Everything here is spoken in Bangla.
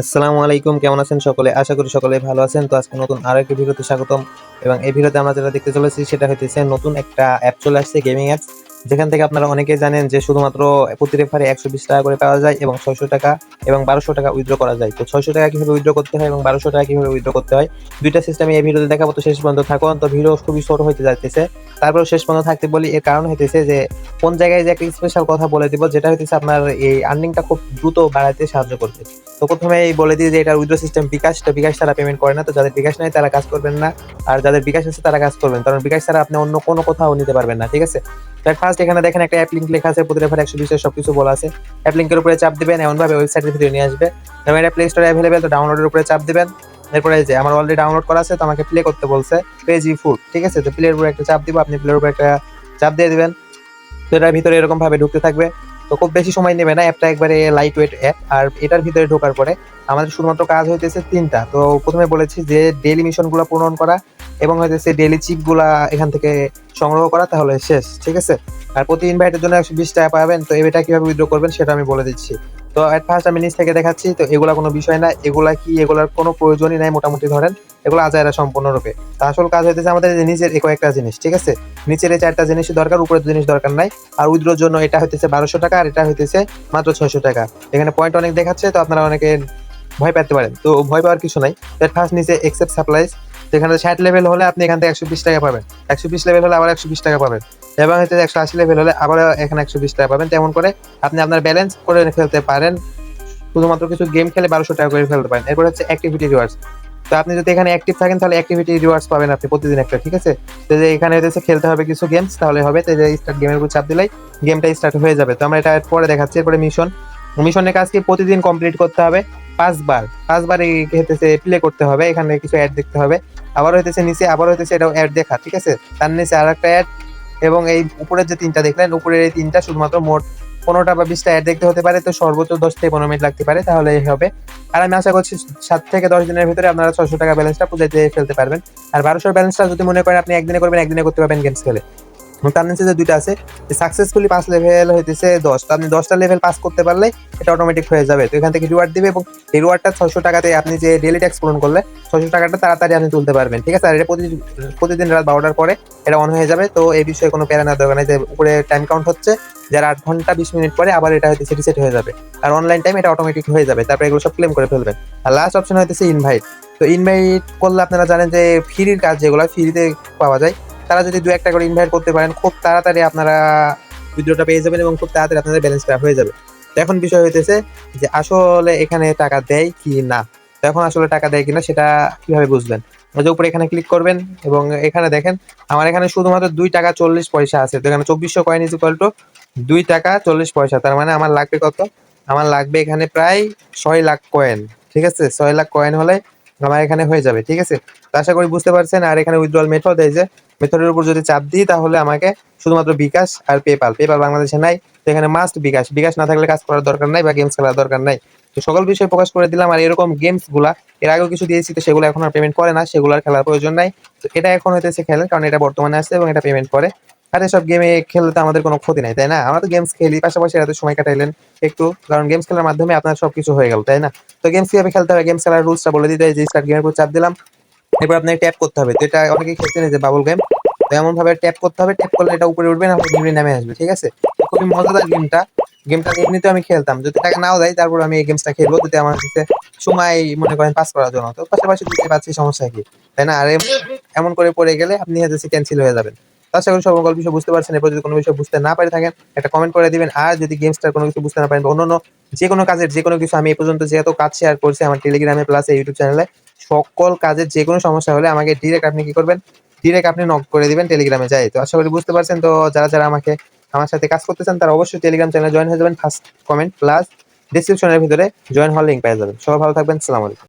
আসসালামু আলাইকুম, কেমন আছেন সকলে? আশা করি সকলে ভালো আছেন। তো আজকে নতুন আরো একটি ভিডিওতে স্বাগতম। এবং এই ভিডিওতে আমরা যেটা দেখতে চলেছি সেটা হইতেছে নতুন একটা অ্যাপ চলে আসছে, গেমিং অ্যাপস। যেখান থেকে আপনারা অনেকেই জানেন যে শুধুমাত্র প্রতি রেফারে ৳১২০ করে পাওয়া যায় এবং ৳৬০০ এবং ৳১২০০ উইথড্র করা যায়। তো ৳৬০০ কিভাবে উইথড্র করতে হয় এবং ৳১২০০ কিভাবে উইথড্র করতে হয়, ২ টা সিস্টেমই এই ভিডিওতে দেখাবো। তো শেষ পর্যন্ত থাকুন। তো ভিডিও খুবই ছোট হইতে যাইতেছে। তারপরেও শেষ পর্যন্ত থাকতে বলি, এর কারণ হইতেছে যে কোন জায়গায় যে একটা স্পেশাল কথা বলে দিব, যেটা হইতেছে আপনার এই আর্নিংটা খুব দ্রুত বাড়াতে সাহায্য করবে। তো প্রথমেই বলে দিই যে এটার উইথড্র সিস্টেম বিকাশ। তো বিকাশ ছাড়া পেমেন্ট করে না। তো যাদের বিকাশ নাই তারা কাজ করবেন না। আর যাদের বিকাশ আছে তারা কাজ করবেন। কারণ বিকাশ ছাড়া আপনি অন্য কোনো কোথাও নিতে পারবেন না। ঠিক আছে? তো ফার্স্ট এখানে দেখেন একটা অ্যাপ লিংক লেখা আছে। প্রতি রেফারে ১২০ এর সবকিছু বলা আছে। অ্যাপ লিংকের উপরে চাপ দিবেন, এমনভাবে ওয়েবসাইটের ভিতরে নিয়ে আসবে। এবং এটা প্লে স্টোরে অ্যাভেলেবেল। তো ডাউনলোডের উপরে চাপ দিবেন। এরপরে এই যে আমার অলরেডি ডাউনলোড করা আছে, তো আমাকে প্লে করতে বলছে। Crazy food. ঠিক আছে? তো প্লের উপরে একটা চাপ দিব। আপনি প্লের উপরে একটা চাপ দিয়ে দিবেন। তো এটার ভিতরে এরকম ভাবে ঢুকতে থাকবে। তো খুব বেশি সময় নেবে না, অ্যাপটা একবারে লাইট ওয়েট অ্যাপ। আর এটার ভিতরে ঢোকার পরে আমাদের শুধুমাত্র কাজ হইতেছে ৩ টা। তো প্রথমে বলেছি যে ডেইলি মিশন গুলা পূরণ করা এবং হইতেছে ডেইলি চিপ গুলা এখান থেকে সংগ্রহ করা, তাহলে শেষ। ঠিক আছে? আর প্রতি ইনভাইটের জন্য ৳১২০ পাবেন। তো এটা কিভাবে উইথড্র করবেন সেটা আমি বলে দিচ্ছি। তো এট ফার্স্ট আমি নিচ থেকে দেখাচ্ছি। তো এগুলা কোনো বিষয় না, এগুলা কি, এগুলার কোনো প্রয়োজনই নাই মোটামুটি ধরেন। এগুলো আজাইরা সম্পূর্ণরূপে। তো আসল কাজ হইতেছে আমাদের যে নিচের এই কয়েকটা জিনিস। ঠিক আছে? নিচের এই ৪ টা জিনিসই দরকার, উপরের জিনিস দরকার নাই। আর উইথড্রোর জন্য এটা হইতেছে ৳১২০০ আর এটা হইতেছে মাত্র ৳৬০০। এখানে পয়েন্ট অনেক দেখাচ্ছে, তো আপনারা অনেকে ভয় পেতে পারেন। তো ভয় পাওয়ার কিছু নাই। ফার্স্ট নিচে একসেপ্ট সাপ্লাইজ। যেখানে ৬০ লেভেল হলে আপনি এখান থেকে ৳১২০ পাবেন। ১২০ লেভেল হলে আবার ৳১২০ পাবেন। এবং হচ্ছে ১৮০ লেভেল হলে আবারও এখানে ৳১২০ পাবেন। তেমন করে আপনি আপনার ব্যালেন্স করে ফেলতে পারেন। শুধুমাত্র কিছু গেম খেলে ৳১২০০ করে ফেলতে পারেন। এরপর হচ্ছে অ্যাক্টিভিটি রিওয়ার্ডস। তো আপনি যদি এখানে অ্যাক্টিভ থাকেন তাহলে অ্যাক্টিভিটি রিওয়ার্ডস পাবেন আপনি প্রতিদিন একটা। ঠিক আছে? তো যে এখানে হইতেছে খেলতে হবে কিছু গেমস, তাহলে হবে। তো যে স্টার্ট গেমের উপর চাপ দিলেই গেমটা স্টার্ট হয়ে যাবে। তো আমরা এটা পরে দেখাচ্ছি। এরপরে মিশন। মিশনের কাজ কি, প্রতিদিন কমপ্লিট করতে হবে ৫ বার। ৫ বার এই হইতেছে প্লে করতে হবে। এখানে কিছু অ্যাড দেখতে হবে। আবার হইতেছে নিচে, আবার হইতেছে এটাও অ্যাড দেখা। ঠিক আছে? তার নিচে আরেকটা অ্যাড এবং এই উপরের যে ৩ টা দেখলেন, উপরের এই ৩ টা শুধুমাত্র মোট ১৫টা বা ২০টা অ্যাড দেখতে হতে পারে। তো সর্বোচ্চ ১০ থেকে ১৫ মিনিট লাগতে পারে, তাহলেই হবে। আর আমি আশা করছি ৭ থেকে ১০ দিনের ভিতরে আপনারা ৳৬০০ ব্যালেন্সটা পুজাইতে ফেলতে পারবেন। আর ১২০০ ব্যালেন্সটা যদি মনে করেন আপনি একদিনে করবেন, একদিনে করতে পারবেন গেমস খেলে। তার নিচে যে ২ টা আছে, সাকসেসফুলি ৫ লেভেল হইতেছে ১০। তো আপনি ১০ টা লেভেল পাস করতে পারলে এটা অটোমেটিক হয়ে যাবে। তো এখান থেকে রিওয়ার্ড দিবে এবং এই রিওয়ার্ডটা ৳৬০০ তে আপনি যে ডেইলি ট্যাক্স পূরণ করলে ৳৬০০ টা তাড়াতাড়ি আপনি তুলতে পারবেন। ঠিক আছে? আর এটা প্রতিদিন রাত ১২ টার পরে এটা অন হয়ে যাবে। তো এই বিষয়ে কোনো প্যারা নেওয়ার দরকার নাই যে উপরে টাইম কাউন্ট হচ্ছে, যার ৮ ঘন্টা ২০ মিনিট পরে আবার এটা হইতেছে রিসেট হয়ে যাবে। আর অনলাইন টাইম এটা অটোমেটিক হয়ে যাবে। তারপরে এগুলো সব ক্লেম করে ফেলবেন। আর লাস্ট অপশন হইতেছে ইনভাইট। তো ইনভাইট করলে আপনারা জানেন যে ফ্রির কাজ যেগুলো ফ্রিতে পাওয়া যায়, তারা যদি ২-১টা করে ইনভাইট করতে পারেন, খুব তাড়াতাড়ি আপনারা উইথড্রটা পেয়ে যাবেন এবং খুব তাড়াতাড়ি আপনাদের ব্যালেন্সটা হয়ে যাবে। তো এখন বিষয় হইতেছে যে আসলে এখানে টাকা দেয় কি না? তো এখন আসলে টাকা দেয় কিনা সেটা কিভাবে বুঝবেন? ওই যে উপরে এখানে ক্লিক করবেন এবং এখানে দেখেন আমার এখানে শুধুমাত্র ৳২.৪০ আছে। তো এখানে ২৪০০ কয়েন ইজ ইকুয়াল টু ৳২.৪০। তার মানে আমার লাগবে কত? আমার লাগবে এখানে প্রায় ৬,০০,০০০ কয়েন। ঠিক আছে? ৬,০০,০০০ কয়েন হলে আমার এখানে হয়ে যাবে। ঠিক আছে? তো আশা করি বুঝতে পারছেন। আর এখানে উইথড্রয়াল মেথড, এই যে মেথডের উপর যদি চাপ দিই তাহলে আমাকে শুধুমাত্র বিকাশ আর পেপাল। পেপাল বাংলাদেশে নাই। তো এখানে মাস্ট বিকাশ। বিকাশ না থাকলে কাজ করার দরকার নাই বা গেমস খেলার দরকার নাই। তো সকল বিষয় প্রকাশ করে দিলাম। আর এরকম গেমস গুলা এর আগেও কিছু দিয়েছি, তো সেগুলো এখন আর পেমেন্ট করে না। সেগুলো আর খেলার প্রয়োজন নাই। তো এটা এখন হইতেছে খেলেন, কারণ এটা বর্তমানে আসছে এবং এটা পেমেন্ট করে। আর এসব গেমে খেললে তো আমাদের কোনো ক্ষতি নাই, তাই না? আমরা তো গেমস খেলি, পাশাপাশি রাতে সময় কাটাইলেন একটু। কারণ গেমস খেলার মাধ্যমে আপনার সবকিছু হয়ে গেল, তাই না? তো গেমস কিভাবে খেলতে হয়, গেমস খেলার রুলসটা বলে দিতে হয়। যে স্টার্ট গেমের উপর চাপ দিলাম। এরপর আপনাকে ট্যাপ করতে হবে। তো এটা অনেকেই খেলছেন, এই যে বাবল গেম। তো এমনভাবে ট্যাপ করতে হবে, ট্যাপ করলে এটা উপরে উঠবে না হলে নিচে নেমে আসবে। ঠিক আছে? তো খুবই মজাদার গেমটা। গেমটা এমনিতেও আমি খেলতাম। যদি টাকা নাও দেয় তারপর আমি এই গেমসটা খেলবো। যদি আমার কাছে সময় মনে করেন পাস করার জন্য। তো পাশাপাশি বুঝতে পারছি সমস্যা কি, তাই না? আর এমন করে পড়ে গেলে আপনি হচ্ছে ক্যানসেল হয়ে যাবেন। তো আশা করি সকল বিষয় বুঝতে পারছেন। এরপর যদি কোনো বিষয় বুঝতে না পারে থাকেন, একটা কমেন্ট করে দিবেন। আর যদি গেমসটার কোনো কিছু বুঝতে না পারেন বা অন্যান্য যেকোনো কাজের যেকোনো কিছু, আমি এই পর্যন্ত যেহেতু কাজ শেয়ার করছি আমার টেলিগ্রামে প্লাস এই ইউটিউব চ্যানেলে, সকল কাজের যেকোনো সমস্যা হলে আমাকে ডিরেক্ট আপনি কি করবেন? ডিরেক্ট আপনি নক করে দিবেন টেলিগ্রামে যাই। তো আশা করি বুঝতে পারছেন। তো যারা আমার সাথে কাজ করতে চান তারা অবশ্যই টেলিগ্রাম চ্যানেলে জয়েন হয়ে যাবেন। ফার্স্ট কমেন্ট প্লাস ডেসক্রিপশনের ভিতরে জয়েন হওয়ার লিংক পেয়ে যাবেন। সবাই ভালো থাকবেন। আসসালামু আলাইকুম।